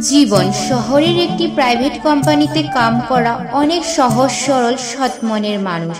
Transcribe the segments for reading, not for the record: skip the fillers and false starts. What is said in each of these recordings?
জীবন শহরের একটি প্রাইভেট কোম্পানিতে কাম করা অনেক সহজ সরল সৎ মনের মানুষ।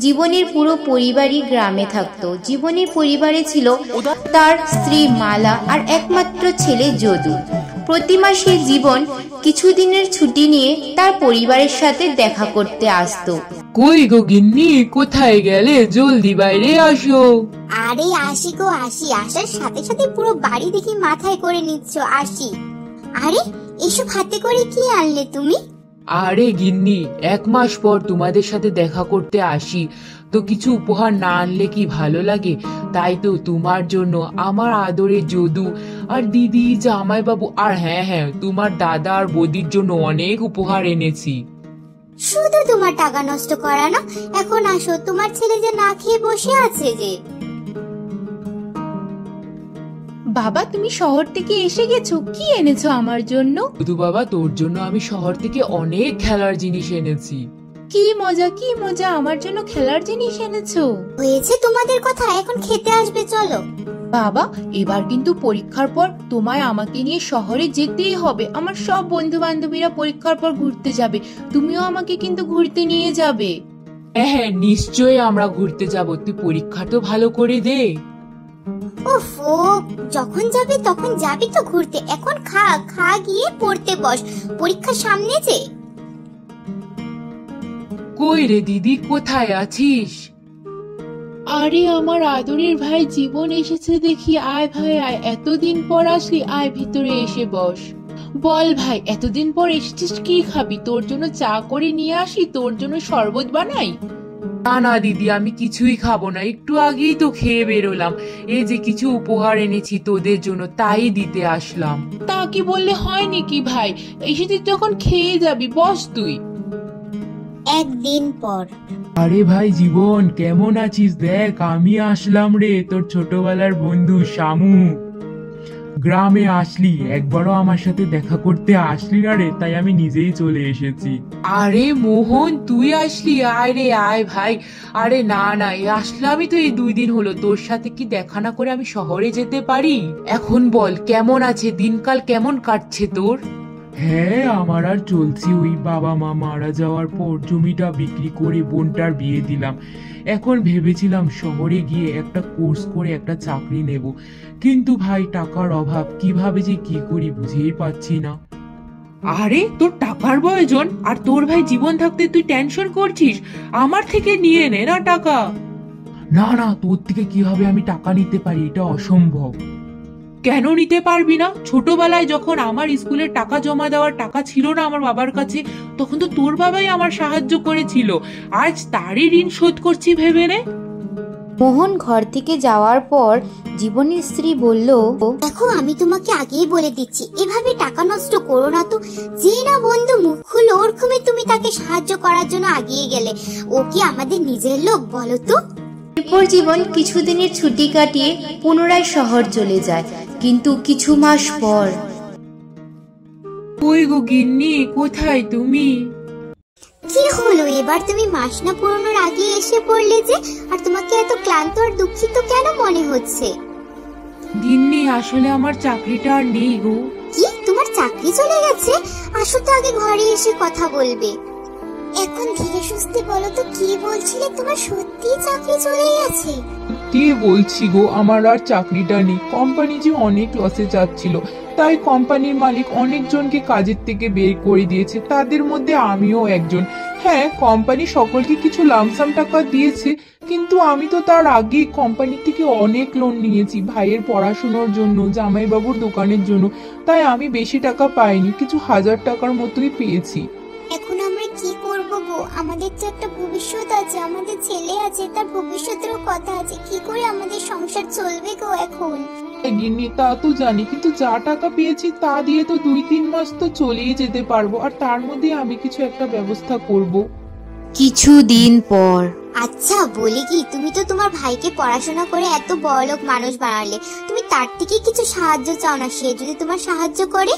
জীবনের পুরো পরিবারই গ্রামে থাকতো। জীবনের পরিবারে ছিল তার স্ত্রী মালা আর একমাত্র ছেলে যদু। প্রতি মাসে জীবন কিছুদিনের ছুটি নিয়ে তার পরিবারের সাথে দেখা করতে আসতো। কই গো গিন্নি, কোথায় গেলে? জলদি বাইরে আসো। আরে আসি গো আসি, আসার সাথে সাথে পুরো বাড়ি দেখি মাথায় করে নিচ্ছ। আসি। আরে এসব হাতে করে কি আনলে তুমি? আরে গিন্নি, 1 মাস পর তোমাদের সাথে দেখা করতে আসি, তো কিছু উপহার না আনলে কি ভালো লাগে? তাই তো তোমার জন্য আমার আদরের যদু আর দিদি, জামাইবাবু আর হ্যাঁ, তোমার দাদা আর বৌদির জন্য অনেক উপহার এনেছি। শুধু তোমার টাকা নষ্ট করা না। এখন আসো, তোমার ছেলে যে না খেয়ে বসে আছে যে। বাবা, তুমি শহর থেকে এসে গেছো, কি এনেছো আমার জন্য? যদু বাবা, তোর জন্য আমি শহর থেকে অনেক খেলার জিনিস এনেছি। কি মজা, আমার জন্য খেলার জিনিস এনেছো? হয়েছে তোমাদের কথা, এখন খেতে আসবে, চলো। বাবা, এবার কিন্তু পরীক্ষার পর তোমায় আমাকে নিয়ে শহরে যেতেই হবে। আমার সব বন্ধু বান্ধবীরা পরীক্ষার পর ঘুরতে যাবে, তুমিও আমাকে কিন্তু ঘুরতে নিয়ে যাবে। হ্যাঁ, নিশ্চয়ই আমরা ঘুরতে যাব। তুই পরীক্ষা তো ভালো করে দে। ওফো, যখন যাবি তখন যাবি তো ঘুরতে। এখন খা গিয়ে পড়তে বস, পরীক্ষার সামনে যে। কই রে দিদি, কোথায় আছিস? আরে আমার আদরের ভাই জীবন এসেছে দেখি। আয় ভাই আয়, এতদিন পর আসলি, আয় ভিতরে এসে বস। বল ভাই, এতদিন পর এসেছিস, কি খাবি? তোর জন্য চা করে নিয়ে আসি, তোর জন্য শরবত বানাই? না দিদি, আমি কিছুই খাবো না, একটু আগেই তো খেয়ে বেরোলাম। এই যে কিছু উপহার এনেছি তোদের জন্য, তাই দিতে আসলাম। তা কি বললে হয় নাকি ভাই? এসেছিস যখন খেয়ে যাবি, বস তুই। একদিন পর। আরে ভাই জীবন, কেমন আছিস? দেখ, আমি আসলাম রে, তোর ছোটবেলার বন্ধু শামু। গ্রামে আসলি, একবারও আমার সাথে দেখা করতে আসলি না রে, তাই আমি নিজেই চলে এসেছি। আরে মোহন, তুই আসলি? আয় রে আয় ভাই। আরে না, আসলামই তো এই 2 দিন হলো। তোর সাথে কি দেখা না করে আমি শহরে যেতে পারি? এখন বল, কেমন আছে দিনকাল, কেমন কাটছে তোর? হ্যাঁ, আমার আর চলছি। ওই বাবা মা মারা যাওয়ার পর জমিটা বিক্রি করে বোনটার বিয়ে দিলাম। এখন ভেবেছিলাম শহরে গিয়ে একটা কোর্স করে একটা চাকরি নেব, কিন্তু ভাই টাকার অভাব, কিভাবে যে কি করি বুঝেই পাচ্ছি না। আরে তোর টাকার প্রয়োজন, আর তোর ভাই জীবন থাকতে তুই টেনশন করছিস? আমার থেকে নিয়ে নে না টাকা। না, তোর থেকে কিভাবে আমি টাকা নিতে পারি? এটা অসম্ভব। কেন নিতে পারবি না? ছোটবেলায় যখন আমার স্কুলের টাকা জমা দেওয়ার টাকা ছিল না আমার বাবার কাছে, তখন তো তোর বাবাই আমার সাহায্য করেছিল। আজ তারই ঋণ শোধ করছি ভেবে নে। মোহন ঘর থেকে যাওয়ার পর জীবনের স্ত্রী বলল, দেখো, আমি তোমাকে আগেই বলে দিচ্ছি, এভাবে টাকা নষ্ট করো না তো। যে না বন্ধু মুখ খুললো, ওরকমই তুমি তাকে সাহায্য করার জন্য আগিয়ে গেলে। ও কি আমাদের নিজের লোক বলো তো? এরপর জীবন কিছুদিনের ছুটি কাটিয়ে পুনরায় শহর চলে যায়। কিন্তু কিছু মাস পর। কই গো গিন্নি, কোথায় তুমি? কি হলো এবার? তুমি মাস না পুরোনোর আগে এসে পড়লে যে, আর তোমাকে এত ক্লান্ত আর দুঃখিত কেন মনে হচ্ছে? গিন্নি, আসলে আমার চাকরিটা আর নেই গো। কি, তোমার চাকরি চলে গেছে? আসো তো, আগে ঘরে এসে কথা বলবে। এখন ধীরে সুস্থে বলো তো, কি বলছিলে? তোমার সত্যি চাকরি চলে গেছে? কি বলছি গো, আমার আর চাকরিটা নেই। কোম্পানি যে অনেক লসে যাচ্ছিল, তাই কোম্পানির মালিক অনেকজনকে কাজের থেকে বের করে দিয়েছে, তাদের মধ্যে আমিও একজন। হ্যাঁ, কোম্পানি সকলকে কিছু লামসাম টাকা দিয়েছে, কিন্তু আমি তো তার আগেই কোম্পানি থেকে অনেক লোন নিয়েছি ভাইয়ের পড়াশোনার জন্য, জামাইবাবুর দোকানের জন্য। তাই আমি বেশি টাকা পাইনি, কিছু 1000 টাকার মতোই পেয়েছি। এখন আমরা কি করব গো? আমাদের তো একটা ভবিষ্যৎ আছে, আমাদের ছেলে আছে, তার ভবিষ্যতেরও কথা আছে। কি করে আমাদের সংসার চলবে গো এখন? গিন্নি, তা তো জানি, কিন্তু যা টাকা পেয়েছি তা দিয়ে তো 2-3 মাস তো চলেই যেতে পারবো, আর তার মধ্যে আমি কিছু একটা ব্যবস্থা করব। কিছুদিন পর। আচ্ছা বলি কি, তুমি তো তোমার ভাইকে পড়াশোনা করে এত বড়লোক মানুষ বানালে, তুমি তার থেকে কিছু সাহায্য চাও না? সে যদি তোমার সাহায্য করে?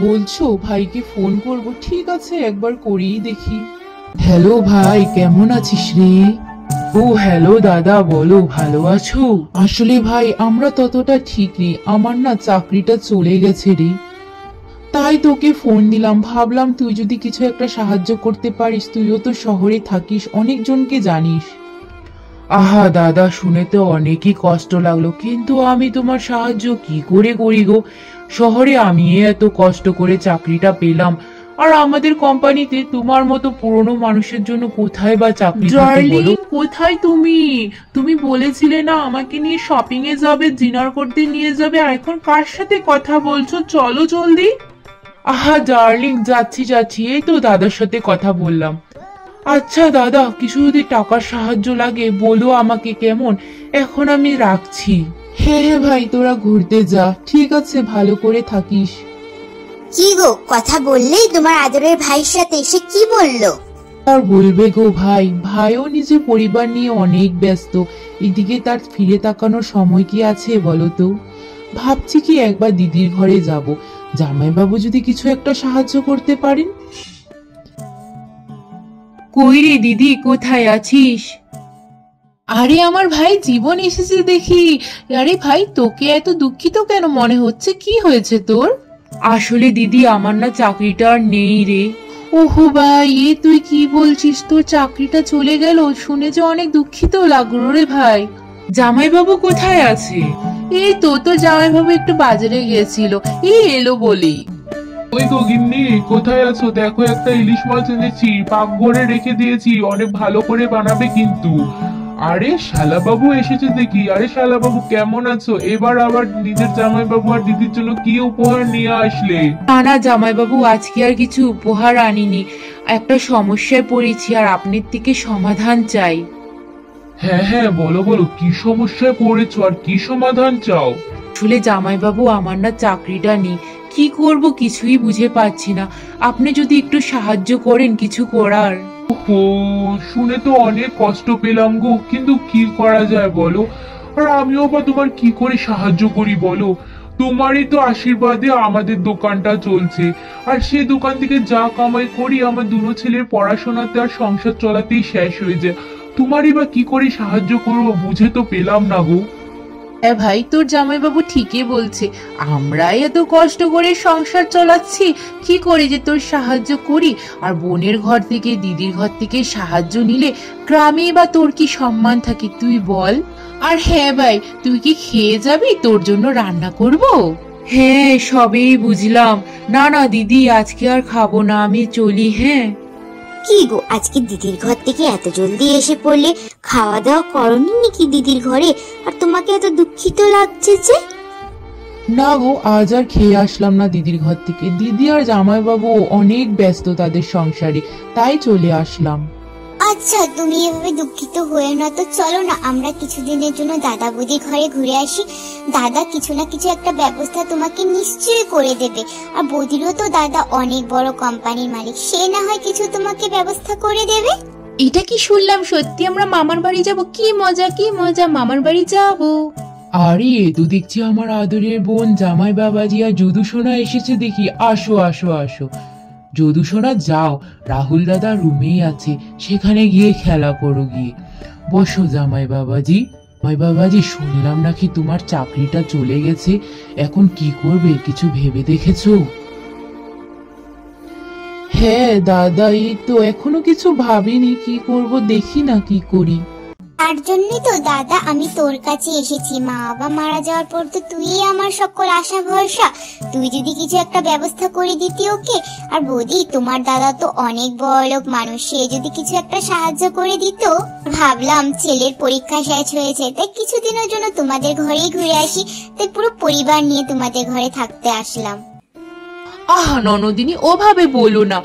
বলছো ভাইকে ফোন করব? ঠিক আছে, একবার করেই দেখি। হ্যালো ভাই, কেমন আছিস রে? ও হ্যালো দাদা, বলো, ভালো আছো? আসলে ভাই আমরা ততটা ঠিক নেই, আমার না চাকরিটা চলে গেছে রে। তাই তোকে ফোন দিলাম, ভাবলাম তুই যদি কিছু একটা সাহায্য করতে পারিস, তুইও তো শহরে থাকিস, অনেকজনকে জানিস। আহা দাদা, শুনে তো অনেকই কষ্ট লাগলো, কিন্তু আমি তোমার সাহায্য কি করে করি গো? শহরে আমি এত কষ্ট করে চাকরিটা পেলাম, আর আমাদের কোম্পানিতে তোমার মতো পুরনো মানুষের জন্য কোথায় বা চাকরি থাকে ডার্লিং, বলো? কোথায় তুমি? তুমি বলেছিলে না আমাকে নিয়ে শপিং এ যাবে, ডিনার করতে নিয়ে যাবে, আর এখন কার সাথে কথা বলছো? চলো জলদি। আহা ডার্লিং, যাচ্ছি যাচ্ছি, এই তো দাদার সাথে কথা বললাম। আচ্ছা দাদা, কিছু যদি টাকার সাহায্য লাগে বলো আমাকে, কেমন? এখন আমি রাখছি। হ্যাঁ হ্যাঁ ভাই, তোরা ঘুরতে যা, ঠিক আছে, ভালো করে থাকিস। কি গো, কথা বললেই তোমার আদরের ভাইয়ের সাথে? সে কি বললো? আর বলবে গো ভাই, ভাইও নিজের পরিবার নিয়ে অনেক ব্যস্ত, এদিকে তার ফিরে তাকানোর সময় কি আছে বলো তো? ভাবছি কি একবার দিদির ঘরে যাব, জামাইবাবু যদি কিছু একটা সাহায্য করতে পারেন। কই রে দিদি, কোথায় আছিস? আরে আমার ভাই জীবন এসেছে দেখি। আরে ভাই, তোকে এত দুঃখিত কেন মনে হচ্ছে? কি হয়েছে তোর? আসলে দিদি, আমার না চাকরিটা আর নেই রে। ওহো ভাই, তুই কি বলছিস? তোর চাকরিটা চলে গেল শুনে যে অনেক দুঃখিত লাগলো রে ভাই। জামাইবাবু কোথায় আছে? এই তো তোর জামাইবাবু একটু বাজারে গিয়েছিল, এলো বলি। ওই গো গিন্নি, কোথায় আছো? দেখো একটা ইলিশ মাছ এনেছি, পাকঘরে রেখে দিয়েছি, অনেক ভালো করে বানাবে কিন্তু। আরে শালাবাবু এসেছে দেখি। আরে শালাবাবু, কেমন আছো? এবার আবার নিজের জামাইবাবু আর দিদির জন্য কি উপহার নিয়ে আসলে? না না জামাইবাবু, আজকে আর কিছু উপহার আনিনি, একটা সমস্যায় পড়েছি আর আপনার থেকে সমাধান চাই। হ্যাঁ হ্যাঁ, বলো বলো, কি সমস্যায় পড়েছো আর কি সমাধান চাও? আসলে জামাইবাবু, আমার না চাকরিটা নেই, কি করব কিছুই বুঝে পাচ্ছি না, আপনি যদি একটু সাহায্য করেন কিছু করার। ও, শুনে তো অনেক কষ্ট পেলাম গো, কিন্তু কি করা যায় বলো? আর আমিও বা তোমার কি করে সাহায্য করি বলো? তোমারই তো আশীর্বাদে আমাদের দোকানটা চলছে, আর সেই দোকান থেকে যা কামাই করি আমার দুটো ছেলের পড়াশোনাতে আর সংসার চলাতেই শেষ হয়ে যায়। তোমারই বা কি করে সাহায্য করবো বুঝে তো পেলাম না গো। হ্যাঁ ভাই, তোর জামাইবাবু ঠিকই বলছে, আমরাই এত কষ্ট করে সংসার চালাচ্ছি, কি করে যে তোর সাহায্য করি? আর বোনের ঘর থেকে, দিদির ঘর থেকে সাহায্য নিলে গ্রামে বা তোর কি সম্মান থাকে তুই বল? আর হ্যাঁ ভাই, তুই কি খেয়ে যাবি? তোর জন্য রান্না করব। হ্যাঁ, সবই বুঝলাম। না না দিদি, আজকে আর খাবো না, আমি চলি। হ্যাঁ। কি গো, আজকে দিদির ঘর থেকে এত জলদি এসে পড়লে? খাওয়া দাওয়া করনি নাকি দিদির ঘরে? আর তোমাকে এত দুঃখিত লাগছে যে? না গো, আজ আর খেয়ে আসলাম না দিদির ঘর থেকে, দিদি আর জামাইবাবু অনেক ব্যস্ত তাদের সংসারে, তাই চলে আসলাম। আচ্ছা, তুমি এভাবে দুঃখিত হয়ে না তো, চলো না আমরা কিছুদিনের জন্য দাদা বৌদির ঘরে ঘুরে আসি। দাদা কিছু না কিছু একটা ব্যবস্থা তোমাকে নিশ্চয়ই করে দেবে। আর বৌদিরও তো দাদা অনেক বড় কোম্পানির মালিক, সে না হয় কিছু তোমাকে ব্যবস্থা করে দেবে। এটা কি শুনলাম, সত্যি আমরা মামার বাড়ি যাব? কি মজা কি মজা, মামার বাড়ি যাব। আরে এ তো দেখছি আমার আদরের বোন জামাই বাবাজি আর যদু সোনা এসেছে দেখি। আসো আসো আসো যদু সোনা, যাও, রাহুল দাদা রুমেই আছে, সেখানে গিয়ে খেলা করো গিয়ে। বসো জামাই বাবাজি। জামাই বাবাজি, শুনলাম নাকি তোমার চাকরিটা চলে গেছে, এখন কি করবে কিছু ভেবে দেখেছো? হ্যাঁ দাদা, এই তো এখনো কিছু ভাবিনি, কি করব দেখি না কি করি। তার জন্যই তো দাদা আমি তোর কাছে এসেছি। মা বাবা মারা যাওয়ার পর তো তুই আমার সকল আশা ভরসা। তুই যদি কিছু একটা ব্যবস্থা করে দিতি ওকে। আর বৌদি, তোমার দাদা তো অনেক বড়লোক মানুষ, সে যদি কিছু একটা সাহায্য করে দিত। ভাবলাম ছেলের পরীক্ষা শেষ হয়েছে, তাই কিছুদিনের জন্য তোমাদের ঘরেই ঘুরে আসি, তাই পুরো পরিবার নিয়ে তোমাদের ঘরে থাকতে আসলাম। আহা ননদিনী, ওভাবে বলো না,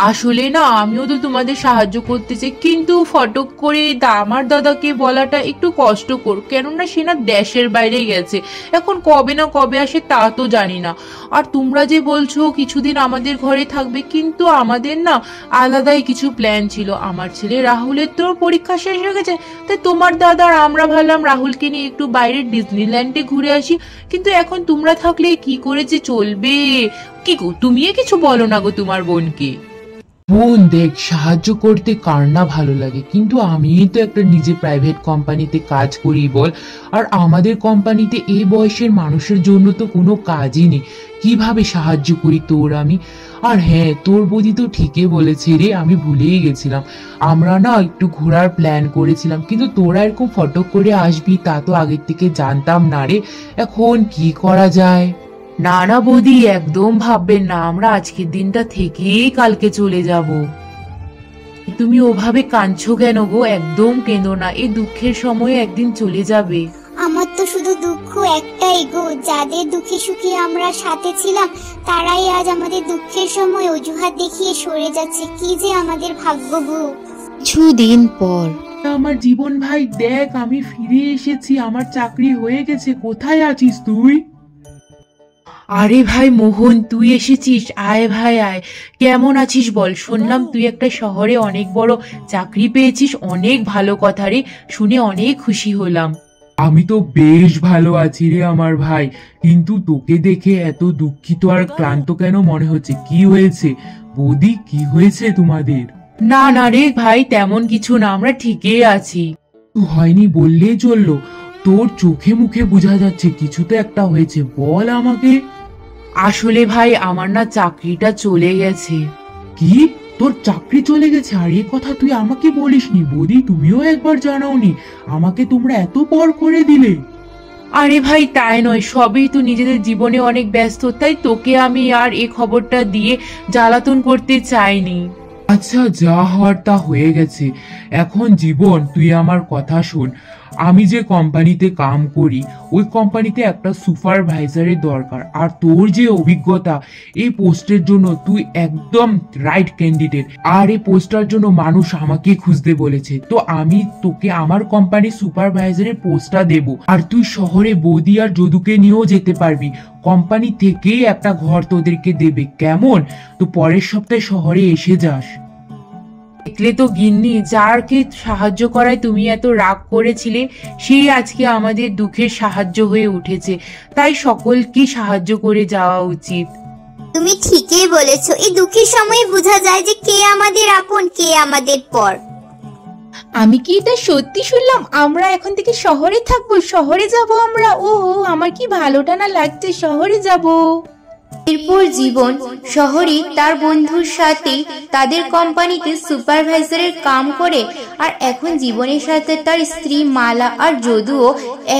আসলে না আমিও তো তোমাদের সাহায্য করতে চাই, কিন্তু ফটক করে আমার দাদাকে বলাটা একটু কষ্টকর, কেননা সে না দেশের বাইরে গেছে, এখন কবে না কবে আসে তা তো জানি না। আর তোমরা যে বলছো কিছুদিন আমাদের ঘরে থাকবে, কিন্তু আমাদের না আলাদাই কিছু প্ল্যান ছিল। আমার ছেলে রাহুলের তো পরীক্ষা শেষ হয়ে গেছে, তাই তোমার দাদা আর আমরা ভাবলাম রাহুলকে নিয়ে একটু বাইরে ডিজনিল্যান্ডে ঘুরে আসি, কিন্তু এখন তোমরা থাকলে কি করে যে চলবে? কি গো, তুমি কিছু বলো না গো তোমার বোনকে। বোন দেখ, সাহায্য করতে কার না ভালো লাগে, কিন্তু আমি তো একটা নিজে প্রাইভেট কোম্পানিতে কাজ করি বল, আর আমাদের কোম্পানিতে এই বয়সের মানুষের জন্য তো কোনো কাজই নেই, কিভাবে সাহায্য করি তোর আমি? আর হ্যাঁ, তোর বৌদি তো ঠিকই বলেছে রে, আমি ভুলেই গেছিলাম, আমরা না একটু ঘোরার প্ল্যান করেছিলাম, কিন্তু তোরা এরকম ফটো করে আসবি তা তো আগের থেকে জানতাম না রে, এখন কি করা যায়? না না বৌদি, একদম ভাববেন না, আমরা আজকের দিনটা থেকেই কালকে চলে যাব। তুমি ওভাবে কাঁদছো কেন গো? একদম কেঁদো না, এই দুঃখের সময় একদিন চলে যাবে। আমার তো শুধু দুঃখ একটাই গো, যাদের দুঃখে সুখে আমরা সাথে ছিলাম তারাই আজ আমাদের দুঃখের সময় অজুহাত দেখিয়ে সরে যাচ্ছে। কি যে আমাদের ভাগ্য গো। কিছুদিন পর আমার জীবন ভাই দেখ, আমি ফিরে এসেছি, আমার চাকরি হয়ে গেছে। কোথায় আছিস তুই? আরে ভাই মোহন, তুই এসেছিস, আয় ভাই আয়। কেমন আছিস বল? শুনলাম তুই একটা শহরে অনেক বড় চাকরি পেয়েছিস, অনেক ভালো কথা রে, শুনে অনেক খুশি হলাম। আমি তো বেশ ভালো আছি রে আমার ভাই, কিন্তু তোকে দেখে এত দুঃখিত আর ক্লান্ত কেন মনে হচ্ছে? কি হয়েছে বৌদি, কি হয়েছে তোমাদের? না না রে ভাই, তেমন কিছু না, আমরা ঠিকই আছি। তো হয়নি বললেই চললো, তোর চোখে মুখে বোঝা যাচ্ছে কিছু তো একটা হয়েছে, বল আমাকে। আসলে ভাই আমার না চাকরিটা চলে গেছে। কি, তোর চাকরি চলে গেছে? আর এই কথা তুই আমাকে বলিসনি বৌদি, তুমিও একবার জানাওনি আমাকে, তোমরা এত পর করে দিলে। আরে ভাই তাই নয়, সবই তো নিজেদের জীবনে অনেক ব্যস্ত, তাই তোকে আমি আর এই খবরটা দিয়ে জ্বালাতন করতে চাইনি। আচ্ছা, যা হওয়ার তা হয়ে গেছে। এখন জীবন, তুই আমার কথা শোন, আমি যে কোম্পানিতে কাম করি ওই কোম্পানিতে একটা সুপারভাইজারের দরকার, আর তোর যে অভিজ্ঞতা এই পোস্টের জন্য তুই একদম রাইট ক্যান্ডিডেট, আর এই পোস্টটার জন্য মানুষ আমাকে খুঁজতে বলেছে, তো আমি তোকে আমার কোম্পানির সুপারভাইজারের পোস্টটা দেব, আর তুই শহরে বৌদি আর যদুকে নিয়েও যেতে পারবি, কোম্পানি থেকেই একটা ঘর তোদেরকে দেবে, কেমন? তো পরের সপ্তাহে শহরে এসে যাস। দেখলে তো গিন্নি, যারকে সাহায্য করায় তুমি এত রাগ করেছিলে সেই আজকে আমাদের দুঃখের সাহায্য হয়ে উঠেছে, তাই সকলকে সাহায্য করে যাওয়া উচিত। তুমি ঠিকই বলেছো, এই দুঃখের সময় বোঝা যায় যে কে আমাদের আপন কে আমাদের পর। আমি কি এটা সত্যি শুনলাম? আমরা এখন থেকে শহরে থাকবো, শহরে যাব আমরা। ও আমার কি ভালোটা না লাগছে, শহরে যাব। এরপর জীবন শহরে তার বন্ধুর সাথে তাদের কোম্পানিতে সুপারভাইজারের কাম করে, আর এখন জীবনের সাথে তার স্ত্রী মালা আর যদুও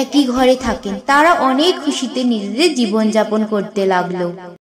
একই ঘরে থাকেন। তারা অনেক খুশিতে নিজেদের জীবনযাপন করতে লাগলো।